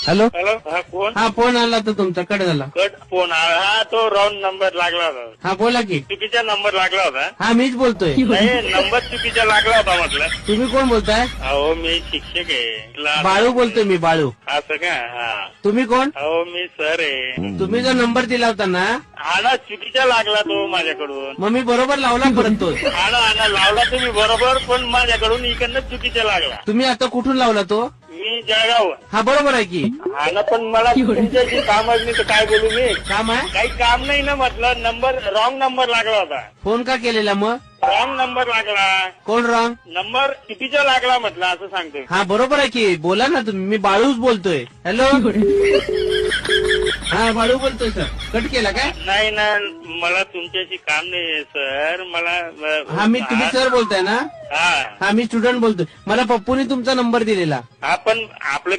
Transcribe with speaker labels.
Speaker 1: Hello
Speaker 2: hello, हा कोण?
Speaker 1: हा फोन आला तर तुमचा कट झाला.
Speaker 2: कट फोन हा तो रॉंग नंबर लागला होता.
Speaker 1: हा बोला की.
Speaker 2: चुकीचा नंबर लागला होता.
Speaker 1: हा मीच बोलतोय.
Speaker 2: नाही, नंबर चुकीचा लागला होता म्हटलं.
Speaker 1: तुम्ही कोण बोलताय?
Speaker 2: अहो मी शिक्षक आहे.
Speaker 1: बाळू बोलतोय मी, बाळू.
Speaker 2: असं का? हा.
Speaker 1: तुम्ही कोण?
Speaker 2: अहो मी सर आहे.
Speaker 1: तुम्ही जो नंबर दिला होता ना,
Speaker 2: हा ना, चुकीचा लागला तो माझ्याकडून.
Speaker 1: मग मी बरोबर लावला परत तो.
Speaker 2: हा ना लावला तुम्ही बरोबर, पण माझ्याकडून इकडनं चुकीचा लागला.
Speaker 1: तुम्ही आता कुठून लावला तो?
Speaker 2: मी जळगाव.
Speaker 1: हा बरोबर आहे की.
Speaker 2: हा ना, पण मला तुमच्याशी कामच नाही तर काय बोलू मी.
Speaker 1: काम आहे?
Speaker 2: काही काम नाही ना म्हटलं. नंबर रॉंग नंबर लागला होता.
Speaker 1: फोन का केलेला मग?
Speaker 2: रॉंग नंबर लागला.
Speaker 1: कोण रॉंग?
Speaker 2: नंबर चुकीचा लागला म्हटलं, असं सांगतोय.
Speaker 1: हा बरोबर आहे की. बोला ना तुम्ही. मी बाळूच बोलतोय. हॅलो. हा बाळू बोलतोय सर. कट केला काय?
Speaker 2: नाही ना, मला तुमच्याशी काम नाही सर. मला
Speaker 1: हा मी तुम्ही सर बोलताय ना?
Speaker 2: हा
Speaker 1: हा मी स्टुडंट बोलतोय. मला पप्पूने तुमचा नंबर दिलेला.
Speaker 2: आपण आपलं